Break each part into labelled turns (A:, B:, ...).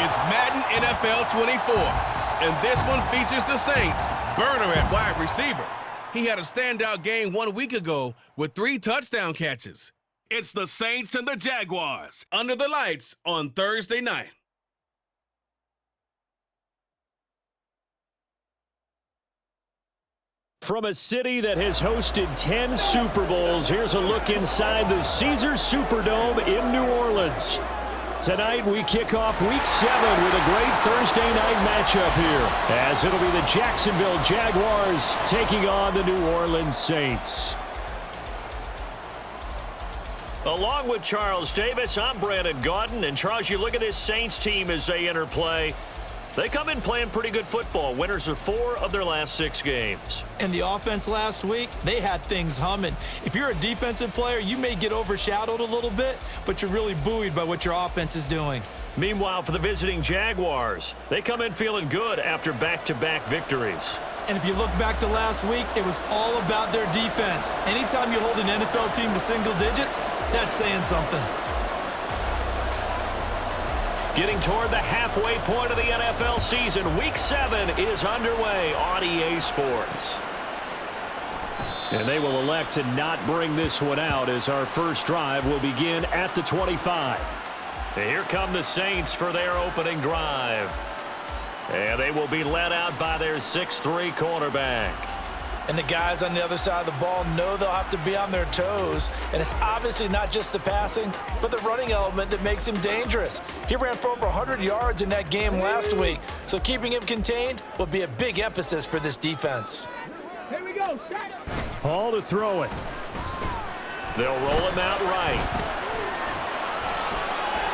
A: It's Madden NFL 24, and this one features the Saints' burner at wide receiver. He had a standout game 1 week ago with 3 touchdown catches. It's the Saints and the Jaguars under the lights on Thursday night.
B: From a city that has hosted 10 Super Bowls, here's a look inside the Caesars Superdome in New Orleans. Tonight we kick off Week 7 with a great Thursday night matchup here, as it'll be the Jacksonville Jaguars taking on the New Orleans Saints. Along with Charles Davis, I'm Brandon Gaudin. And Charles, you look at this Saints team as they enter play. They come in playing pretty good football, winners of 4 of their last 6 games.
C: And the offense last week, they had things humming. If you're a defensive player, you may get overshadowed a little bit, but you're really buoyed by what your offense is doing.
B: Meanwhile, for the visiting Jaguars, they come in feeling good after back-to-back victories.
C: And if you look back to last week, it was all about their defense. Anytime you hold an NFL team to single digits, that's saying something.
B: Getting toward the halfway point of the NFL season, Week 7 is underway on EA Sports. And they will elect to not bring this one out as our first drive will begin at the 25. And here come the Saints for their opening drive. And they will be led out by their 6'3" quarterback.
D: And the guys on the other side of the ball know they'll have to be on their toes. And it's obviously not just the passing, but the running element that makes him dangerous. He ran for over 100 yards in that game last week, so keeping him contained will be a big emphasis for this defense.
E: Here we go.
B: Hall to throw it. They'll roll him out right.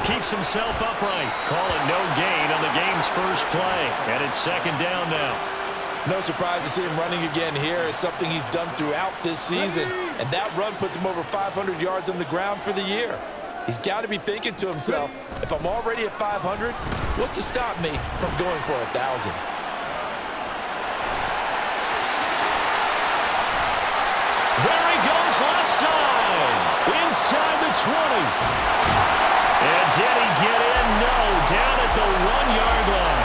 B: Keeps himself upright. Call it no gain on the game's first play. And it's 2nd down now.
D: No surprise to see him running again here. It's something he's done throughout this season. And that run puts him over 500 yards on the ground for the year. He's got to be thinking to himself, if I'm already at 500, what's to stop me from going for 1,000?
B: There he goes left side. Inside the 20. And did he get in? No. Down at the 1-yard line.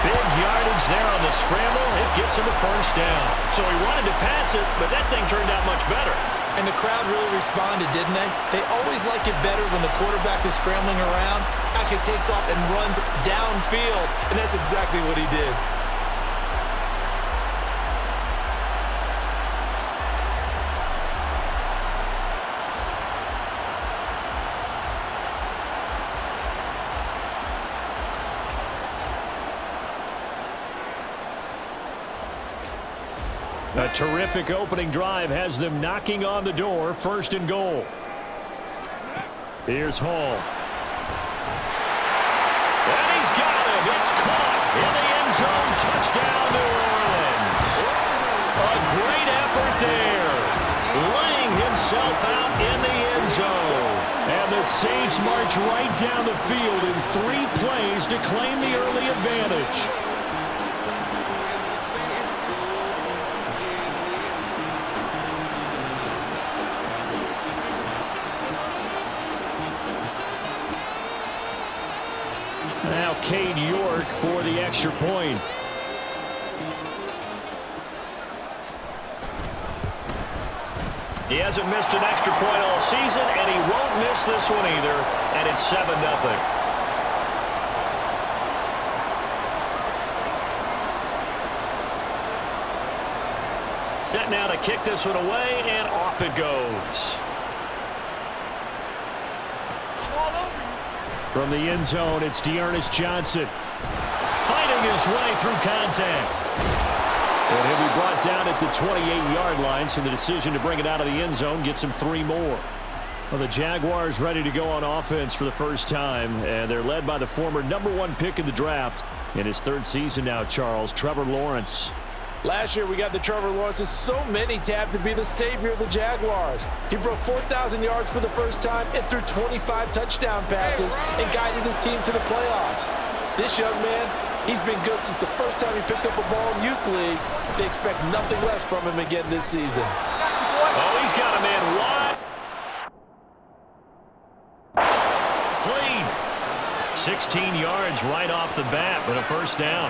B: Big yardage there on the scramble. It gets him a first down. So he wanted to pass it, but that thing turned out much better.
C: And the crowd really responded, didn't they? They always like it better when the quarterback is scrambling around, actually takes off and runs downfield. And that's exactly what he did.
B: A terrific opening drive has them knocking on the door, 1st and goal. Here's Hall. And he's got him. It's caught in the end zone. Touchdown, New Orleans. A great effort there. Laying himself out in the end zone. And the Saints march right down the field in 3 plays to claim the early advantage. Now Cade York for the extra point. He hasn't missed an extra point all season, and he won't miss this one either, and it's 7-0. Set now to kick this one away, and off it goes. From the end zone, it's Dearness Johnson. Fighting his way through contact. And he'll be brought down at the 28-yard line, so the decision to bring it out of the end zone gets him 3 more. Well, the Jaguars ready to go on offense for the first time, and they're led by the former #1 pick in the draft. In his 3rd season now, Charles, Trevor Lawrence.
D: Last year, we got the Trevor Lawrences. So many tapped to be the savior of the Jaguars. He broke 4,000 yards for the first time and threw 25 touchdown passes and guided his team to the playoffs. This young man, he's been good since the first time he picked up a ball in Youth League. They expect nothing less from him again this season.
B: Oh, he's got a man wide. Clean. 16 yards right off the bat, but a first down.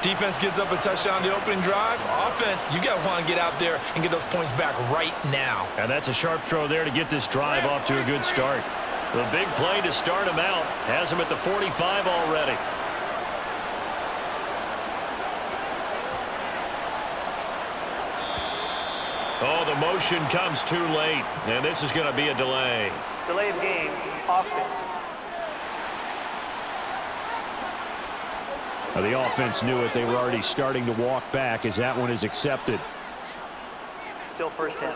C: Defense gives up a touchdown on the opening drive. Offense, you got to want to get out there and get those points back right now.
B: And that's a sharp throw there to get this drive off to a good start. The big play to start him out has him at the 45 already. Oh, the motion comes too late, and this is going to be a delay.
E: Delay of game, offense.
B: The offense knew it. They were already starting to walk back as that one is accepted.
E: Still first down.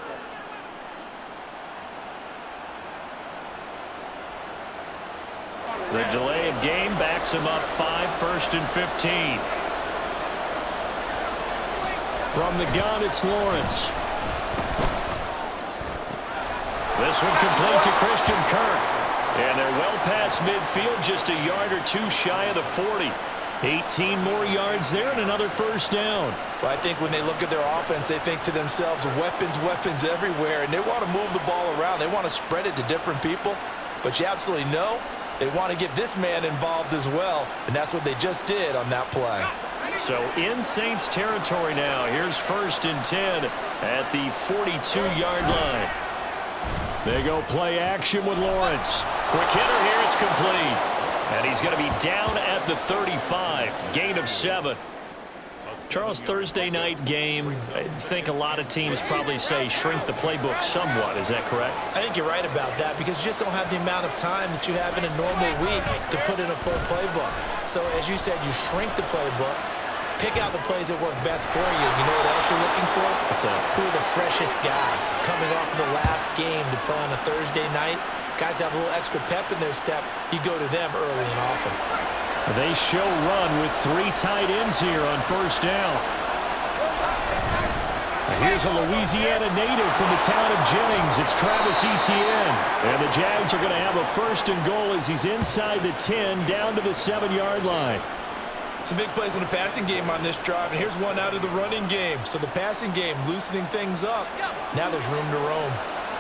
B: The delay of game backs him up 5, 1st and 15. From the gun, it's Lawrence. This one complete to Christian Kirk. And they're well past midfield, just a yard or two shy of the 40. 18 more yards there and another first down.
C: Well, I think when they look at their offense, they think to themselves, weapons, weapons everywhere, and they want to move the ball around. They want to spread it to different people, but you absolutely know they want to get this man involved as well, and that's what they just did on that play.
B: So in Saints territory now. Here's 1st and 10 at the 42-yard line. They go play action with Lawrence. Quick hitter here, it's complete. And he's going to be down at the 35. Gain of 7. Charles, Thursday night game, I think a lot of teams probably say shrink the playbook somewhat. Is that correct?
C: I think you're right about that because you just don't have the amount of time that you have in a normal week to put in a full playbook. So as you said, you shrink the playbook, pick out the plays that work best for you. You know what else you're looking for?
B: What's that?
C: Who are the freshest guys coming off of the last game to play on a Thursday night? Guys have a little extra pep in their step. You go to them early and often.
B: They show run with 3 tight ends here on first down. Here's a Louisiana native from the town of Jennings. It's Travis Etienne. And the Jags are going to have a 1st and goal as he's inside the 10 down to the 7-yard line.
C: Some big plays in the passing game on this drive, and here's one out of the running game. So the passing game loosening things up. Now there's room to roam.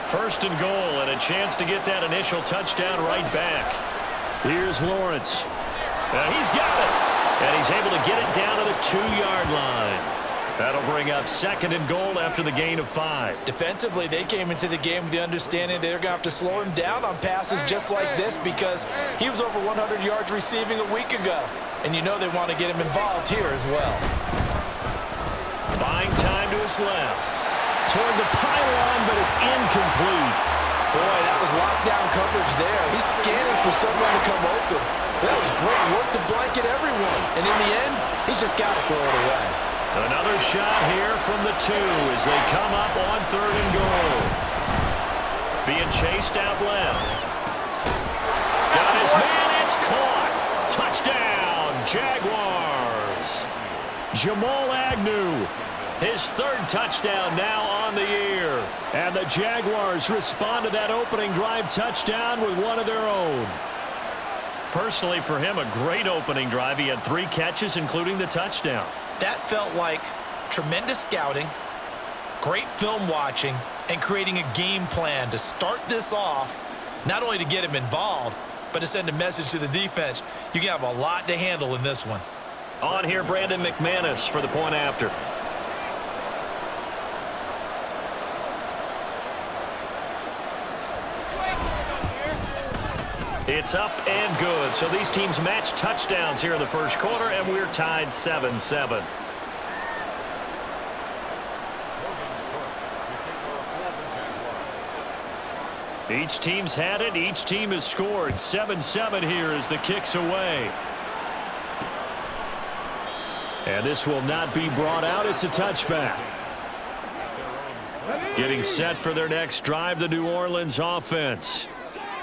B: 1st and goal and a chance to get that initial touchdown right back. Here's Lawrence. He's got it. And he's able to get it down to the 2-yard line. That'll bring up 2nd and goal after the gain of 5.
C: Defensively, they came into the game with the understanding they're going to have to slow him down on passes just like this because he was over 100 yards receiving a week ago. And you know they want to get him involved here as well.
B: Buying time to his left. Toward the pylon, but it's incomplete.
C: Boy, that was lockdown coverage there. He's scanning for someone to come open. That was great work to blanket everyone. And in the end, he's just got to throw it away.
B: Another shot here from the 2 as they come up on 3rd and goal. Being chased out left. Got his man, it's caught. Touchdown, Jaguars. Jamal Agnew. His 3rd touchdown now on the year. And the Jaguars respond to that opening drive touchdown with one of their own. Personally, for him, a great opening drive. He had 3 catches, including the touchdown.
C: That felt like tremendous scouting, great film watching, and creating a game plan to start this off, not only to get him involved, but to send a message to the defense. You have a lot to handle in this one.
B: On here, Brandon McManus for the point after. It's up and good. So these teams match touchdowns here in the first quarter, and we're tied 7-7. Each team's had it. Each team has scored. 7-7 here as the kick's away. And this will not be brought out. It's a touchback. Getting set for their next drive, the New Orleans offense.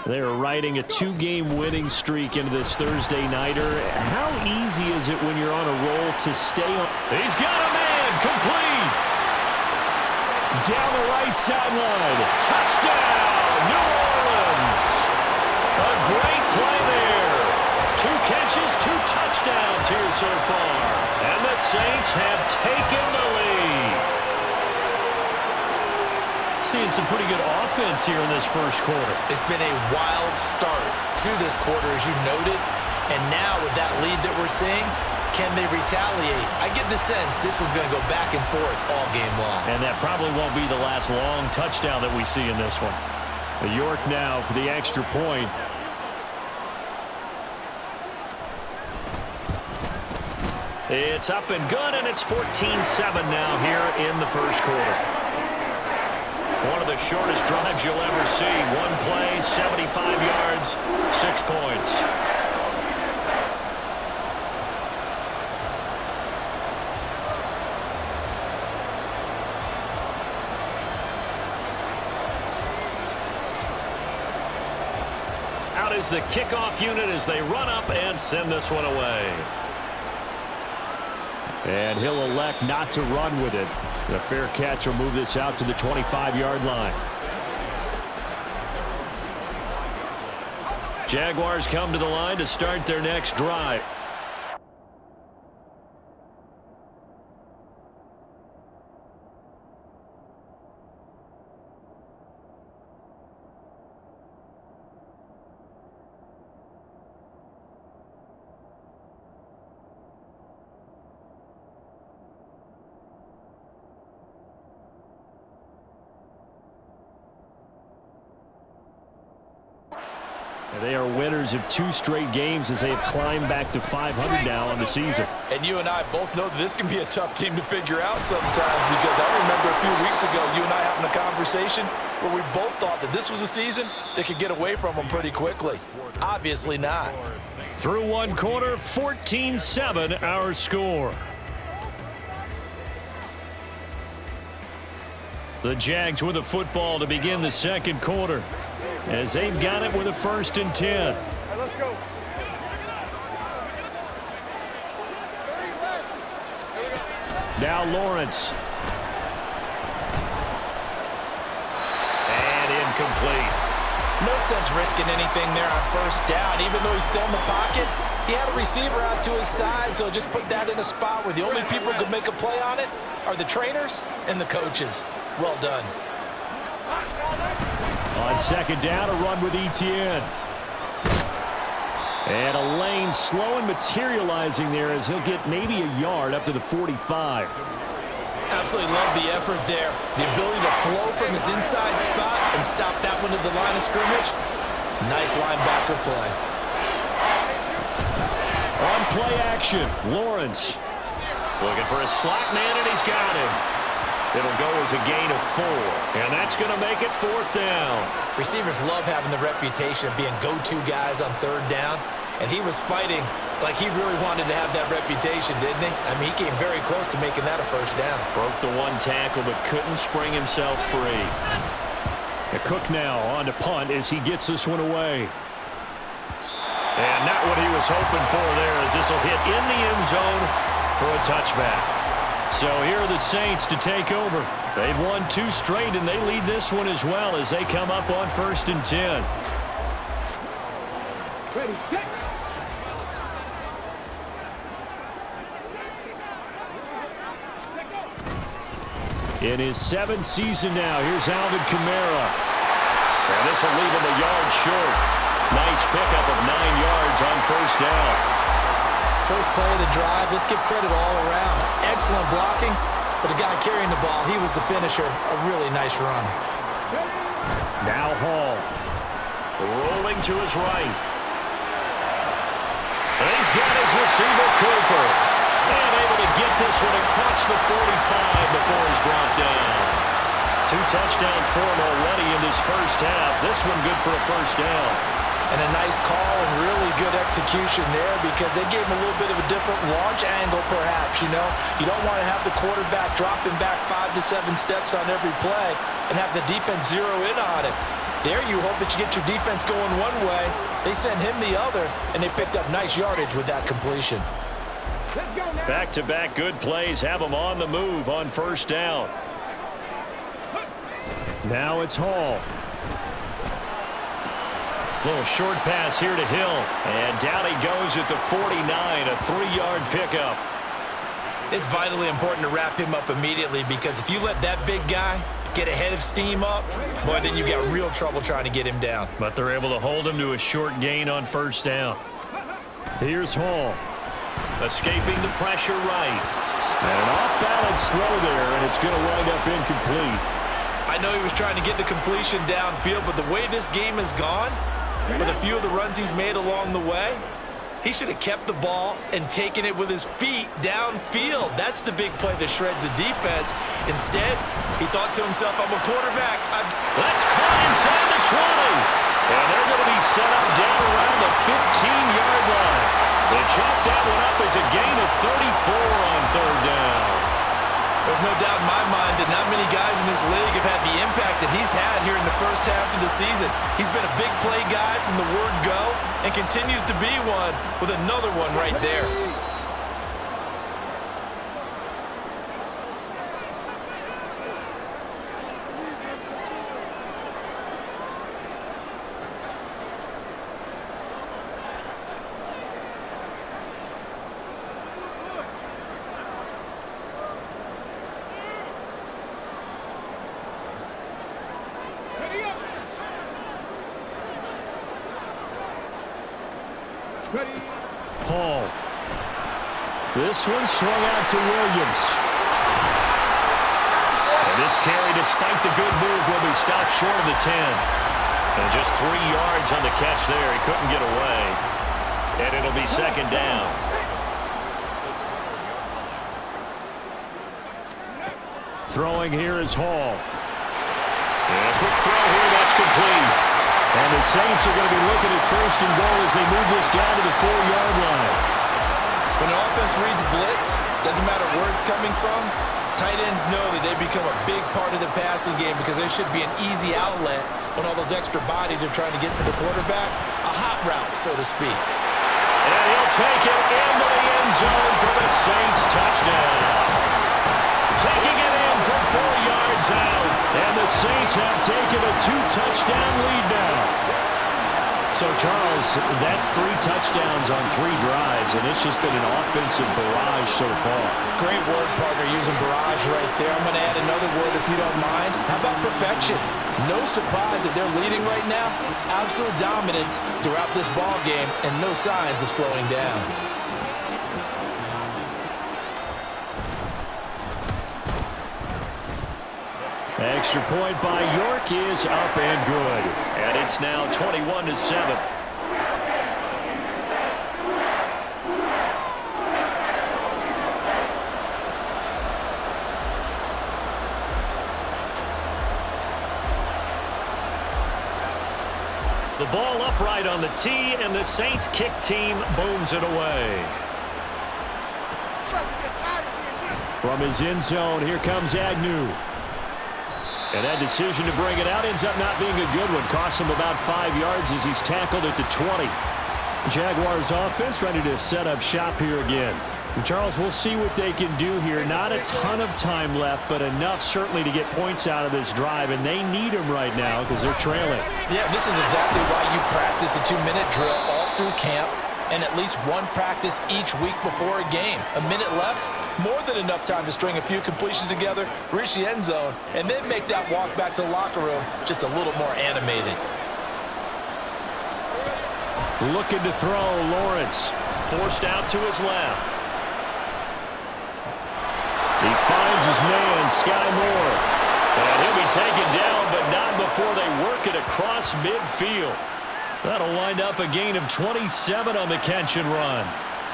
B: They are riding a 2-game winning streak into this Thursday nighter. How easy is it when you're on a roll to stay on? He's got a man, complete. Down the right sideline. Touchdown, New Orleans. A great play there. 2 catches, 2 touchdowns here so far. And the Saints have taken the lead. Seeing some pretty good offense here in this first quarter.
C: It's been a wild start to this quarter, as you noted, And now with that lead that we're seeing, can they retaliate? I get the sense this one's going to go back and forth all game long.
B: And that probably won't be the last long touchdown that we see in this one. York now for the extra point. It's up and good, and it's 14-7 now here in the first quarter. One of the shortest drives you'll ever see. One play, 75 yards, 6 points. Out is the kickoff unit as they run up and send this one away. And he'll elect not to run with it. The fair catch will move this out to the 25-yard line. Jaguars come to the line to start their next drive. They are winners of 2 straight games as they have climbed back to 500 now on the season.
C: And you and I both know that this can be a tough team to figure out sometimes, because I remember a few weeks ago you and I having a conversation where we both thought that this was a season that could get away from them pretty quickly. Obviously not.
B: Through one quarter, 14-7 our score. The Jags with the football to begin the second quarter, as they've got it with a 1st and 10.
E: Let's go.
B: Now Lawrence. And incomplete.
D: No sense risking anything there on 1st down. Even though he's still in the pocket, he had a receiver out to his side, so just put that in a spot where the only people who could make a play on it are the trainers and the coaches. Well done.
B: On 2nd down, a run with Etienne. And a lane slow and materializing there as he'll get maybe a yard up to the 45.
C: Absolutely love the effort there. The ability to flow from his inside spot and stop that one at the line of scrimmage. Nice linebacker play.
B: On play action, Lawrence. Looking for a slot man, and he's got him. It'll go as a gain of 4, and that's going to make it 4th down.
C: Receivers love having the reputation of being go-to guys on 3rd down, and he was fighting like he really wanted to have that reputation, didn't he? I mean, he came very close to making that a 1st down.
B: Broke the 1 tackle, but couldn't spring himself free. The Cook now on to punt as he gets this one away. And not what he was hoping for there, as this will hit in the end zone for a touchback. So here are the Saints to take over. They've won 2 straight, and they lead this one as well as they come up on 1st and 10.
E: Ready, set.
B: In his 7th season now, here's Alvin Kamara. And this will leave him a yard short. Nice pickup of 9 yards on 1st down.
C: First play of the drive, let's give credit all around. Excellent blocking, but the guy carrying the ball, he was the finisher. A really nice run.
B: Now Hall. Rolling to his right. And he's got his receiver, Cooper. And able to get this one across the 45 before he's brought down. 2 touchdowns for him already in this first half. This one good for a 1st down.
D: And a nice call and really good execution there, because they gave him a little bit of a different launch angle perhaps, you know. You don't want to have the quarterback dropping back 5 to 7 steps on every play and have the defense zero in on it. There you hope that you get your defense going one way. They sent him the other, and they picked up nice yardage with that completion.
B: Back-to-back good plays have them on the move on 1st down. Now it's Hall. Little short pass here to Hill. And down he goes at the 49, a 3-yard pickup.
C: It's vitally important to wrap him up immediately, because if you let that big guy get ahead of steam up, boy, then you got real trouble trying to get him down.
B: But they're able to hold him to a short gain on 1st down. Here's Hall. Escaping the pressure right. And an off-balance throw there, and it's going to wind up incomplete.
C: I know he was trying to get the completion downfield, but the way this game has gone, with a few of the runs he's made along the way, he should have kept the ball and taken it with his feet downfield. That's the big play that shreds the defense. Instead, he thought to himself, I'm a quarterback.
B: That's caught inside the 20. And they're going to be set up down around the 15-yard line. They chalk that one up as a gain of 34 on third down.
C: There's no doubt in my mind that not many guys in this league have had the impact that he's had here in the first half of the season. He's been a big play guy from the word go and continues to be one with another one right there.
B: Hall. This one swung out to Williams. And this carry, despite the good move, will be stopped short of the 10. And just 3 yards on the catch there. He couldn't get away. And it'll be second down. Throwing here is Hall. And a quick throw here, that's complete. And the Saints are going to be looking at first and goal as they move this down to the 4-yard line.
C: When an offense reads blitz, doesn't matter where it's coming from, tight ends know that they become a big part of the passing game because there should be an easy outlet when all those extra bodies are trying to get to the quarterback. A hot route, so to speak.
B: And he'll take it into the end zone for the Saints touchdown. Taking it in from 4 yards out. And the Saints have taken a 2-touchdown lead now. So, Charles, that's 3 touchdowns on 3 drives, and it's just been an offensive barrage so far.
C: Great word, partner, using barrage right there. I'm going to add another word if you don't mind. How about perfection? No surprise that they're leading right now. Absolute dominance throughout this ball game and no signs of slowing down.
B: Extra point by York is up and good. And it's now 21-7. The ball upright on the tee, and the Saints kick team booms it away. From his end zone, here comes Agnew. And that decision to bring it out ends up not being a good one. Costs him about 5 yards as he's tackled at the 20. Jaguars offense ready to set up shop here again. And Charles, we'll see what they can do here. Not a ton of time left, but enough certainly to get points out of this drive. And they need them right now because they're trailing.
C: Yeah, this is exactly why you practice a 2-minute drill all through camp and at least one practice each week before a game. A minute left. More than enough time to string a few completions together, reach the end zone, and then make that walk back to the locker room just a little more animated.
B: Looking to throw, Lawrence. Forced out to his left. He finds his man, Sky Moore. And he'll be taken down, but not before they work it across midfield. That'll wind up a gain of 27 on the catch and run.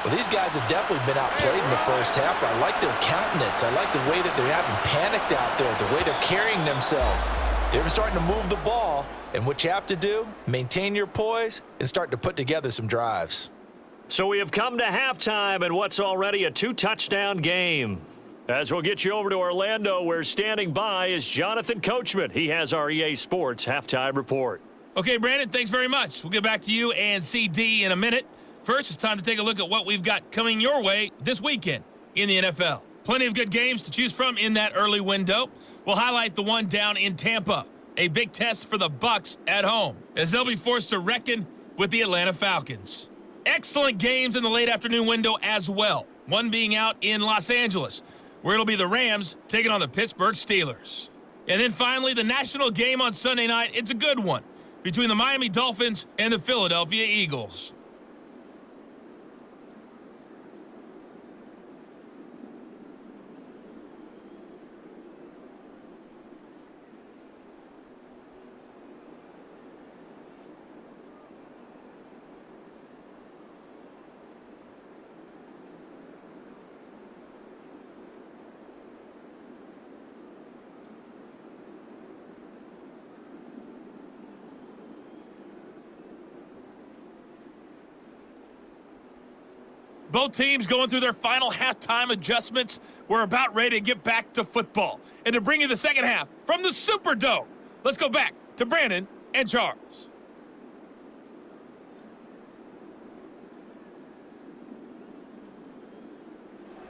C: Well, these guys have definitely been outplayed in the first half. I like their countenance. I like the way that they're having panicked out there, the way they're carrying themselves. They're starting to move the ball, and what you have to do, maintain your poise and start to put together some drives.
B: So we have come to halftime in what's already a 2-touchdown game. As we'll get you over to Orlando, where standing by is Jonathan Coachman. He has our EA Sports halftime report.
F: Okay, Brandon, thanks very much. We'll get back to you and CD in a minute. First, it's time to take a look at what we've got coming your way this weekend in the NFL. Plenty of good games to choose from in that early window. We'll highlight the one down in Tampa, a big test for the Bucs at home, as they'll be forced to reckon with the Atlanta Falcons. Excellent games in the late afternoon window as well, one being out in Los Angeles, where it'll be the Rams taking on the Pittsburgh Steelers. And then finally, the national game on Sunday night. It's a good one between the Miami Dolphins and the Philadelphia Eagles. Both teams going through their final halftime adjustments. We're about ready to get back to football. And to bring you the second half from the Superdome, let's go back to Brandon and Charles.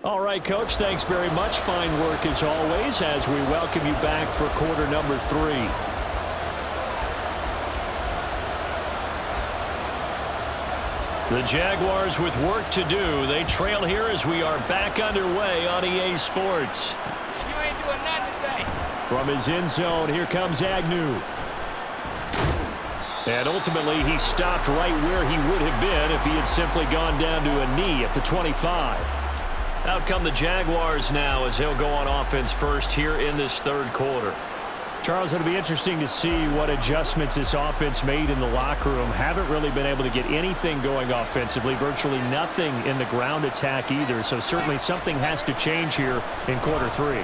B: All right, Coach, thanks very much. Fine work as always as we welcome you back for quarter number 3. The Jaguars with work to do. They trail here as we are back underway on EA Sports.
G: You ain't doing nothing today.
B: From his end zone, here comes Agnew. And ultimately, he stopped right where he would have been if he had simply gone down to a knee at the 25. Out come the Jaguars now as they'll go on offense first here in this third quarter. Charles, it'll be interesting to see what adjustments this offense made in the locker room. Haven't really been able to get anything going offensively, virtually nothing in the ground attack either. So certainly something has to change here in quarter 3.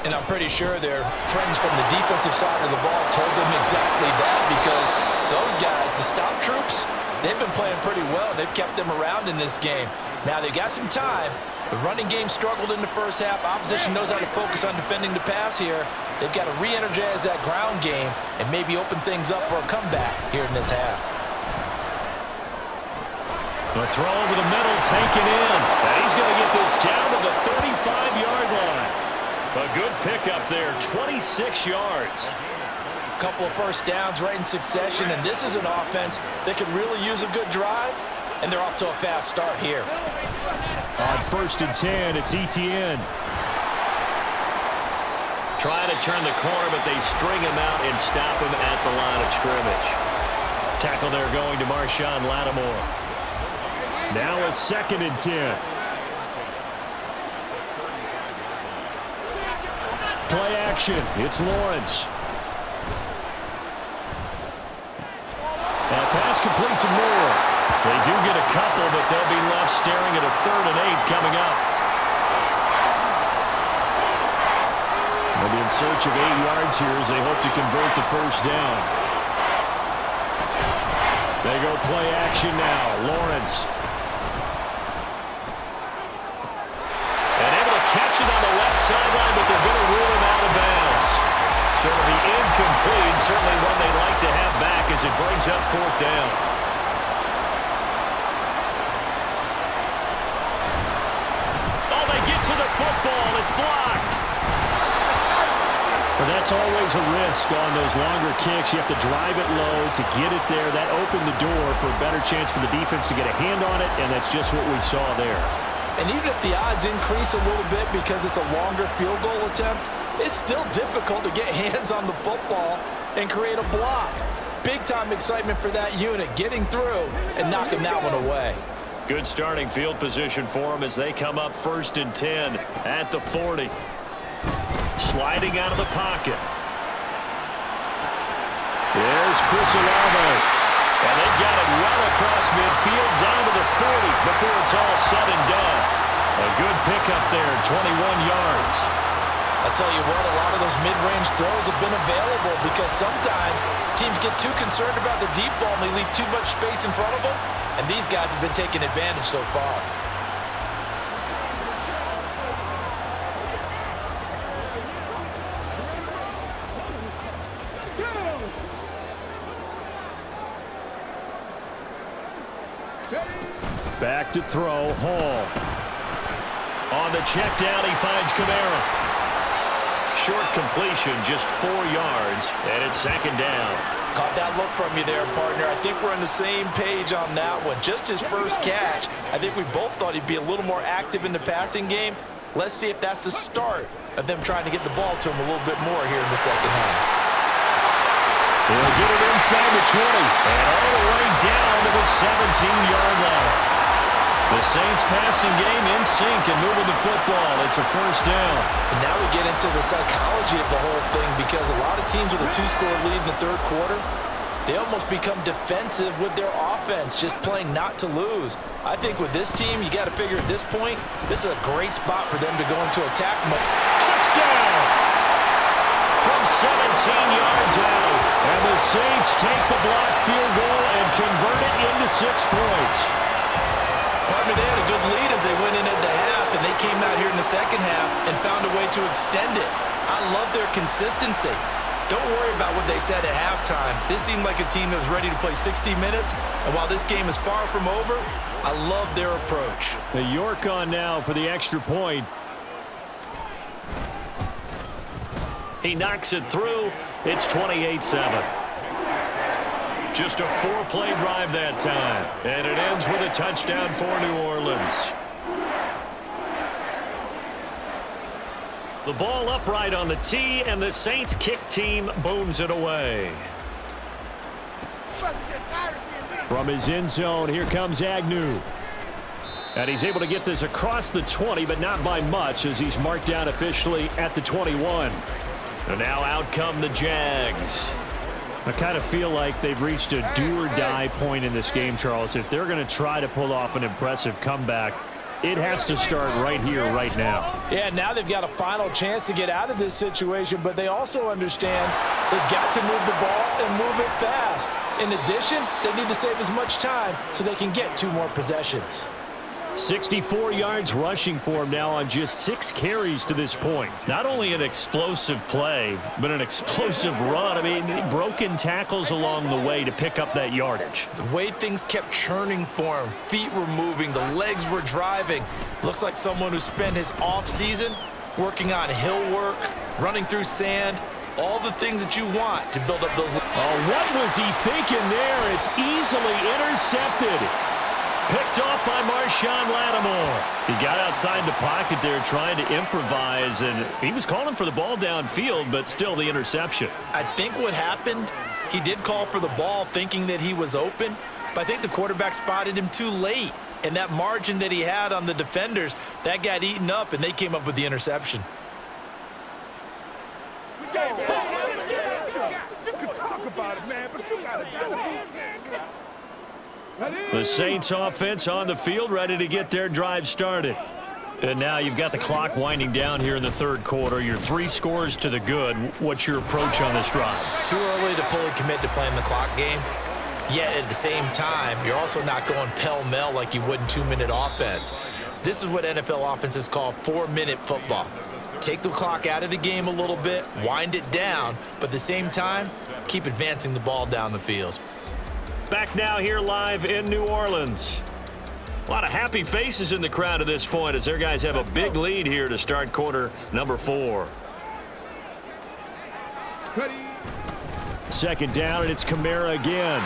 C: And I'm pretty sure their friends from the defensive side of the ball told them exactly that, because those guys, the stop troops, they've been playing pretty well. They've kept them around in this game. Now they got some time. The running game struggled in the first half. Opposition knows how to focus on defending the pass here. They've got to re-energize that ground game and maybe open things up for a comeback here in this half.
B: The throw over the middle, taken in. And he's going to get this down to the 35-yard line. A good pickup there, 26 yards.
C: Couple of first downs right in succession, and this is an offense that could really use a good drive, and they're off to a fast start here.
B: On 1st and 10, it's Etienne. Trying to turn the corner, but they string him out and stop him at the line of scrimmage. Tackle there going to Marshawn Lattimore. Now a 2nd and 10. Play action. It's Lawrence. That pass complete to Moore. They do get a couple, but they'll be left staring at a 3rd and 8 coming up. They'll be in search of 8 yards here as they hope to convert the first down. They go play action now. Lawrence. And able to catch it on the left sideline, but they're going to rule him out of bounds. So it'll be incomplete, certainly one they'd like to have back as it brings up 4th down. Oh, they get to the football. It's blocked. Well, that's always a risk on those longer kicks. You have to drive it low to get it there. That opened the door for a better chance for the defense to get a hand on it, and that's just what we saw there.
D: And even if the odds increase a little bit because it's a longer field goal attempt, it's still difficult to get hands on the football and create a block. Big-time excitement for that unit, getting through and knocking that one away.
B: Good starting field position for them as they come up 1st and 10 at the 40. Sliding out of the pocket. There's Chris Olave. And they've got it well across midfield down to the 40 before it's all said and done. A good pickup there, 21 yards.
C: I'll tell you what, a lot of those mid-range throws have been available because sometimes teams get too concerned about the deep ball and they leave too much space in front of them, and these guys have been taking advantage so far.
B: Back to throw, Hall. On the check down, he finds Kamara. Short completion, just 4 yards, and it's 2nd down.
C: Caught that look from you there, partner. I think we're on the same page on that one. Just his first catch. I think we both thought he'd be a little more active in the passing game. Let's see if that's the start of them trying to get the ball to him a little bit more here in the second half.
B: They'll get it inside the 20, and all the way down to the 17-yard line. The Saints passing game in sync and moving the football. It's a first down.
C: And now we get into the psychology of the whole thing because a lot of teams with a 2-score lead in the 3rd quarter, they almost become defensive with their offense, just playing not to lose. I think with this team, you got to figure at this point, this is a great spot for them to go into attack mode.
B: Touchdown! From 17 yards out. And the Saints take the block field goal and convert it into 6 points.
C: Partner, they had a good lead as they went in at the half, and they came out here in the second half and found a way to extend it. I love their consistency. Don't worry about what they said at halftime. This seemed like a team that was ready to play 60 minutes, and while this game is far from over, I love their approach.
B: The York on now for the extra point. He knocks it through. It's 28-7. Just a 4-play drive that time, and it ends with a touchdown for New Orleans. The ball upright on the tee, and the Saints kick team booms it away. From his end zone, here comes Agnew. And he's able to get this across the 20, but not by much, as he's marked down officially at the 21. And now out come the Jags. I kind of feel like they've reached a do-or-die point in this game, Charles. If they're going to try to pull off an impressive comeback, it has to start right here, right now.
D: Yeah, now they've got a final chance to get out of this situation, but they also understand they've got to move the ball and move it fast. In addition, they need to save as much time so they can get 2 more possessions.
B: 64 yards rushing for him now on just 6 carries to this point. Not only an explosive play, but an explosive run. I mean, broken tackles along the way to pick up that yardage.
C: The way things kept churning for him, feet were moving, the legs were driving. Looks like someone who spent his off-season working on hill work, running through sand, all the things that you want to build up those.
B: Oh, what was he thinking there? It's easily intercepted. Picked off by Marshawn Lattimore. He got outside the pocket there trying to improvise, and he was calling for the ball downfield, but still the interception.
C: I think what happened, he did call for the ball thinking that he was open, but I think the quarterback spotted him too late. And that margin that he had on the defenders, that got eaten up, and they came up with the interception.
H: You can talk about it, man, but you gotta do it.
B: The Saints offense on the field, ready to get their drive started. And now you've got the clock winding down here in the third quarter. You're 3 scores to the good. What's your approach on this drive?
C: Too early to fully commit to playing the clock game. Yet at the same time, you're also not going pell-mell like you would in 2-minute offense. This is what NFL offenses call 4-minute football. Take the clock out of the game a little bit, wind it down, but at the same time, keep advancing the ball down the field.
B: Back now here live in New Orleans. A lot of happy faces in the crowd at this point as their guys have a big lead here to start quarter number 4. Second down, and it's Kamara again.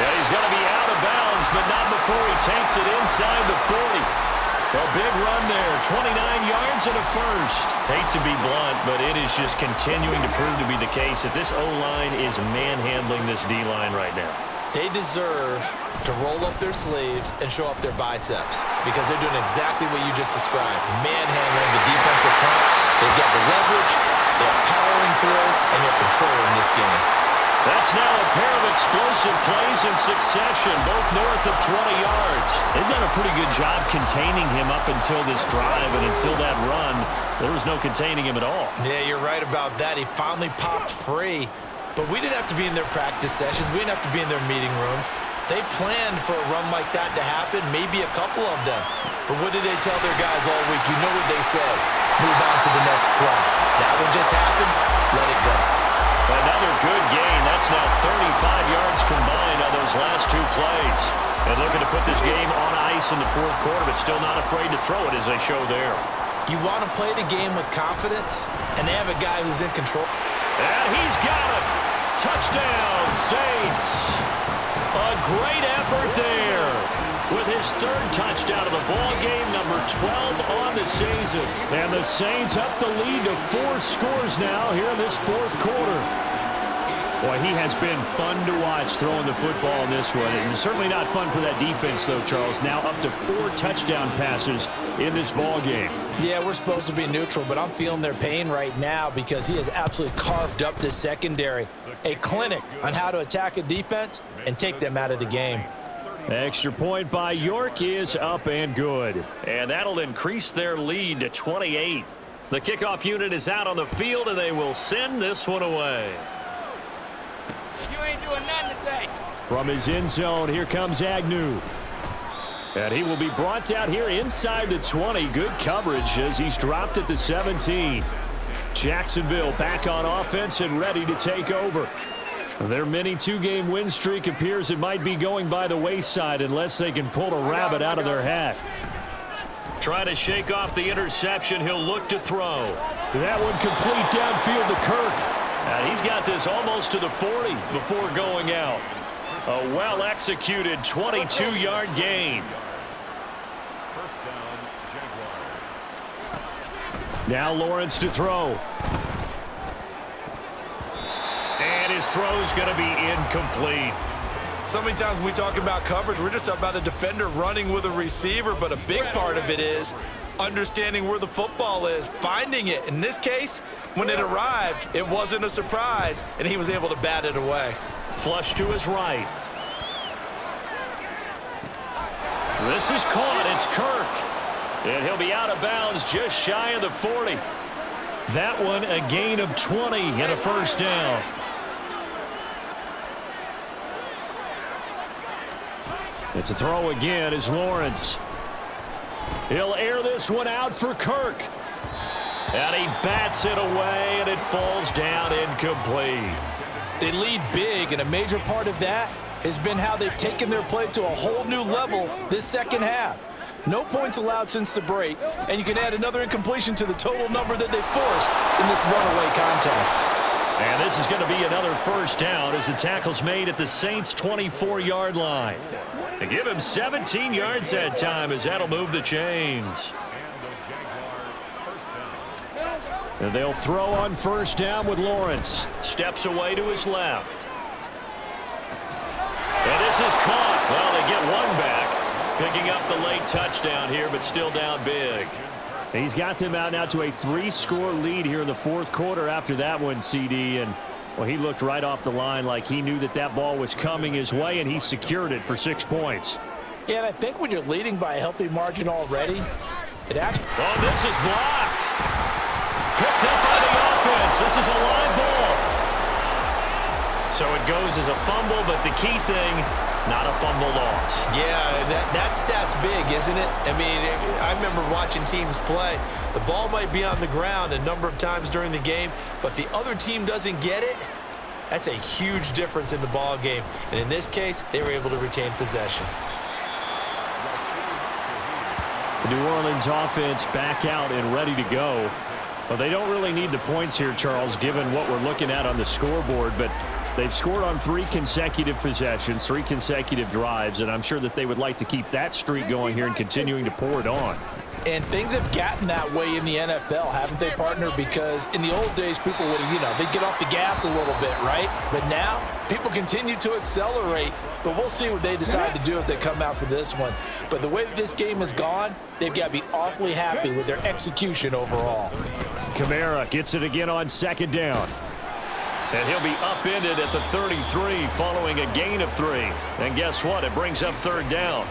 B: Yeah, he's going to be out of bounds, but not before he takes it inside the 40. A big run there, 29 yards and a first. Hate to be blunt, but it is just continuing to prove to be the case that this O-line is manhandling this D-line right now.
C: They deserve to roll up their sleeves and show up their biceps because they're doing exactly what you just described, manhandling the defensive front. They've got the leverage, they're powering through, and they're controlling this game.
B: That's now a pair of explosive plays in succession, both north of 20 yards. They've done a pretty good job containing him up until this drive, and until that run, there was no containing him at all.
C: Yeah, you're right about that. He finally popped free, but we didn't have to be in their practice sessions. We didn't have to be in their meeting rooms. They planned for a run like that to happen, maybe a couple of them. But what did they tell their guys all week? You know what they said. Move on to the next play. That one just happened. Let it go.
B: Another good gain. That's now 35 yards combined on those last 2 plays. And looking to put this game on ice in the fourth quarter, but still not afraid to throw it as they show there.
C: You want to play the game with confidence, and they have a guy who's in control.
B: And he's got it. Touchdown, Saints. A great effort there with his 3rd touchdown of the ball game, number 12 on the season. And the Saints up the lead to 4 scores now here in this fourth quarter. Boy, he has been fun to watch throwing the football in this one. And certainly not fun for that defense, though, Charles. Now up to 4 touchdown passes in this ball game.
D: Yeah, we're supposed to be neutral, but I'm feeling their pain right now because he has absolutely carved up this secondary. A clinic on how to attack a defense and take them out of the game.
B: Extra point by York is up and good. And that'll increase their lead to 28. The kickoff unit is out on the field, and they will send this one away.
G: You ain't doing nothing today.
B: From his end zone, here comes Agnew. And he will be brought down here inside the 20. Good coverage as he's dropped at the 17. Jacksonville back on offense and ready to take over. Their mini two-game win streak appears it might be going by the wayside unless they can pull a rabbit out of their hat. Trying to shake off the interception. He'll look to throw. That one complete downfield to Kirk. And he's got this almost to the 40 before going out. A well-executed 22-yard gain.
I: First down, Jaguars.
B: Now Lawrence to throw. And his throw's going to be incomplete.
C: So many times when we talk about coverage, we're just about a defender running with a receiver, but a big part of it is understanding where the football is, finding it. In this case, when it arrived, it wasn't a surprise, and he was able to bat it away.
B: Flush to his right. This is caught. It's Kirk. And he'll be out of bounds just shy of the 40. That one a gain of 20 and a first down. And to throw again is Lawrence. He'll air this one out for Kirk. And he bats it away, and it falls down incomplete.
D: They lead big, and a major part of that has been how they've taken their play to a whole new level this second half. No points allowed since the break, and you can add another incompletion to the total number that they forced in this runaway contest.
B: And this is going to be another first down as the tackle's made at the Saints' 24-yard line. They give him 17 yards that time as that'll move the chains. And they'll throw on first down with Lawrence. Steps away to his left. And this is caught. Well, they get one back. Picking up the late touchdown here, but still down big. He's got them out now to a 3-score lead here in the fourth quarter after that one, CD. And, well, he looked right off the line like he knew that that ball was coming his way, and he secured it for 6 points.
D: Yeah, and I think when you're leading by a healthy margin already, it actually...
B: Oh, this is blocked. Picked up by the offense. This is a live ball. So it goes as a fumble, but the key thing, not a fumble loss.
C: Yeah, that stat's big, isn't it? I mean, I remember watching teams play. The ball might be on the ground a number of times during the game, but the other team doesn't get it. That's a huge difference in the ball game. And in this case, they were able to retain possession.
B: The New Orleans offense back out and ready to go. Well, they don't really need the points here, Charles, given what we're looking at on the scoreboard, but they've scored on 3 consecutive possessions, 3 consecutive drives, and I'm sure that they would like to keep that streak going here and continuing to pour it on.
D: And things have gotten that way in the NFL, haven't they, partner? Because in the old days, people would, they'd get off the gas a little bit, right? But now, people continue to accelerate. But we'll see what they decide to do as they come out for this one. But the way that this game has gone, they've got to be awfully happy with their execution overall.
B: Kamara gets it again on second down. And he'll be upended at the 33 following a gain of 3. And guess what? It brings up third down.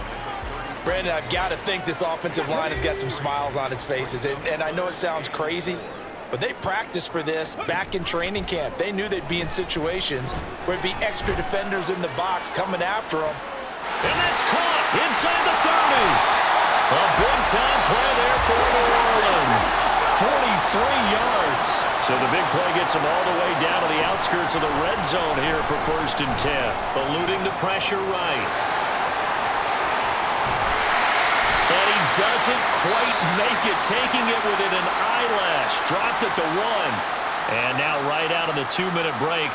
D: Brandon, I've got to think this offensive line has got some smiles on its faces. And I know it sounds crazy, but they practiced for this back in training camp. They knew they'd be in situations where it'd be extra defenders in the box coming after them.
B: And that's caught inside the 30. A big-time play there for New Orleans. 43 yards. So the big play gets them all the way down to the outskirts of the red zone here for 1st and 10. Eluding the pressure right. And he doesn't quite make it, taking it within an eyelash. Dropped at the 1. And now right out of the 2-minute break,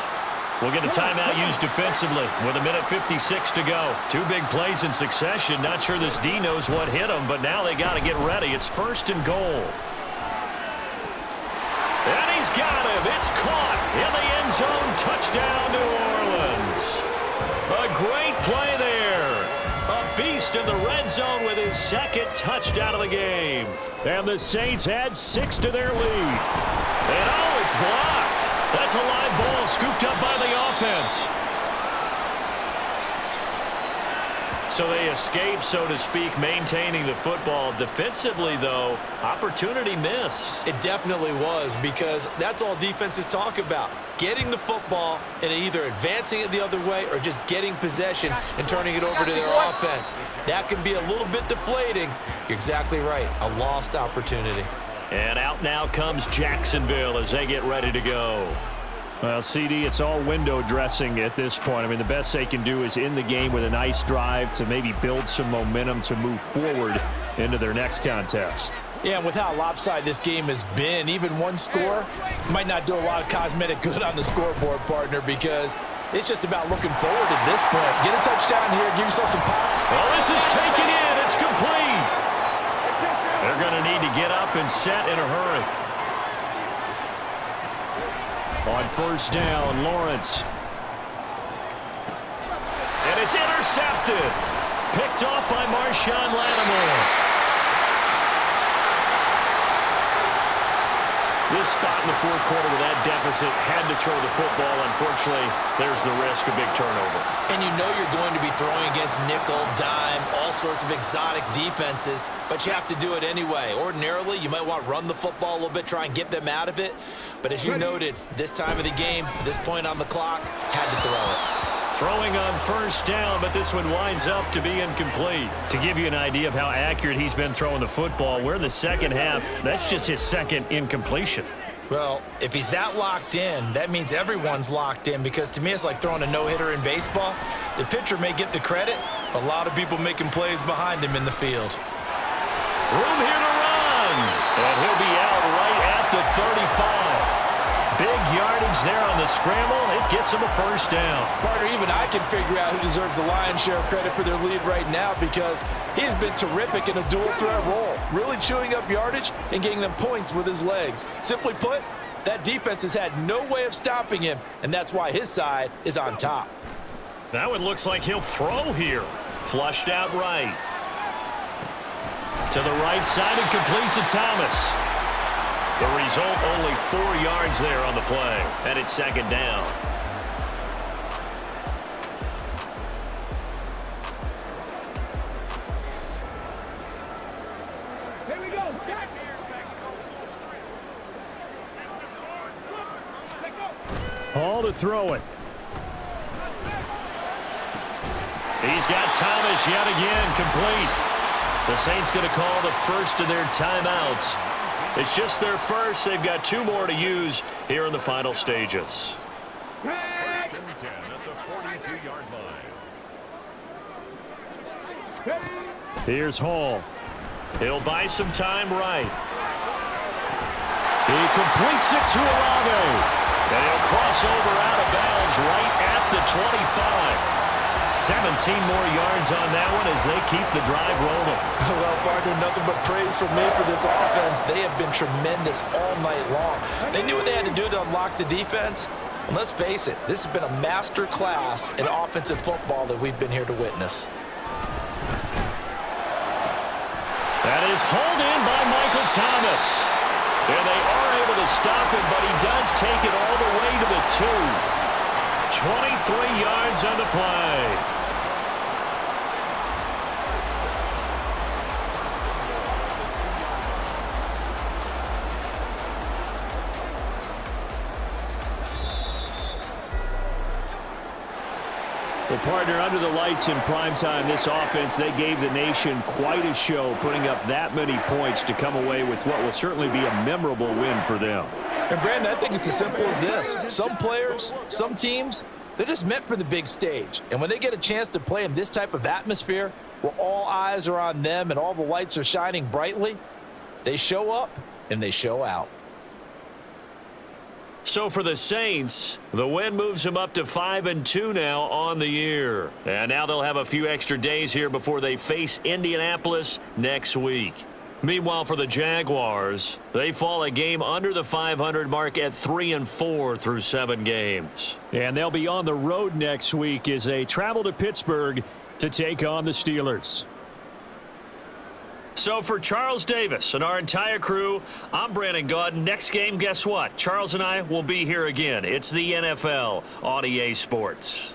B: we'll get a timeout used defensively with 1:56 to go. 2 big plays in succession. Not sure this D knows what hit him, but now they got to get ready. It's 1st and goal. And he's got him. It's caught in the end zone. Touchdown, New Orleans. A great play there. A beast in the red zone with his 2nd touchdown of the game. And the Saints had 6 to their lead. And oh, it's blocked. That's a live ball scooped up by the offense. So they escape, so to speak, maintaining the football. Defensively, though, opportunity miss.
C: It definitely was, because that's all defenses talk about. Getting the football and either advancing it the other way or just getting possession and turning it over to their offense. That can be a little bit deflating. You're exactly right. A lost opportunity.
B: And out now comes Jacksonville as they get ready to go.
J: Well, CD, it's all window dressing at this point. I mean, the best they can do is in the game with a nice drive to maybe build some momentum to move forward into their next contest.
D: Yeah, and with how lopsided this game has been, even one score might not do a lot of cosmetic good on the scoreboard, partner, because it's just about looking forward at this point. Get a touchdown here, give yourself some pop.
B: Well, this is taken in. It's complete. They're going to need to get up and set in a hurry.
J: On first down, Lawrence.
B: And it's intercepted. Picked off by Marshawn Lattimore. This spot in the fourth quarter with that deficit, had to throw the football. Unfortunately, there's the risk of big turnover.
C: And you know you're going to be throwing against nickel, dime, all sorts of exotic defenses, but you have to do it anyway. Ordinarily, you might want to run the football a little bit, try and get them out of it. But as you noted, this time of the game, this point on the clock, had to throw it.
B: Throwing on first down, but this one winds up to be incomplete.
J: To give you an idea of how accurate he's been throwing the football, we're in the second half. That's just his second incompletion.
C: Well, if he's that locked in, that means everyone's locked in, because to me it's like throwing a no-hitter in baseball. The pitcher may get the credit, but a lot of people making plays behind him in the field.
B: Room here to run. And he'll be out right at the 35. Big yardage there on the scramble. It gets him a first down.
D: Partner, even I can figure out who deserves the lion's share of credit for their lead right now, because he has been terrific in a dual threat role, really chewing up yardage and getting them points with his legs. Simply put, that defense has had no way of stopping him, and that's why his side is on top.
B: That one looks like he'll throw here. Flushed out right. To the right side and complete to Thomas. The result, only 4 yards there on the play. And it's second down.
H: Here we go.
J: Hall to throw it.
B: He's got Thomas yet again complete. The Saints going to call the first of their timeouts. It's just their first. They've got 2 more to use here in the final stages.
I: First and 10 at the 42-yard line.
J: Here's Hall.
B: He'll buy some time right.
J: He completes it to Olave.
B: And he'll cross over out of bounds right at the 25. 17 more yards on that one as they keep the drive rolling.
D: Well, partner, nothing but praise from me for this offense. They have been tremendous all night long. They knew what they had to do to unlock the defense. And let's face it, this has been a master class in offensive football that we've been here to witness.
B: That is hauled in by Michael Thomas. And they are able to stop him, but he does take it all the way to the 2. 23 yards on the play.
J: Well, partner, under the lights in primetime, this offense, they gave the nation quite a show, putting up that many points to come away with what will certainly be a memorable win for them.
D: And, Brandon, I think it's as simple as this. Some players, some teams, they're just meant for the big stage. And when they get a chance to play in this type of atmosphere, where all eyes are on them and all the lights are shining brightly, they show up and they show out.
B: So for the Saints, the win moves them up to 5-2 now on the year. And now they'll have a few extra days here before they face Indianapolis next week. Meanwhile, for the Jaguars, they fall a game under the 500 mark at 3-4 through 7 games.
J: And they'll be on the road next week as they travel to Pittsburgh to take on the Steelers.
B: So for Charles Davis and our entire crew, I'm Brandon Gaudin. Next game, guess what? Charles and I will be here again. It's the NFL on EA Sports.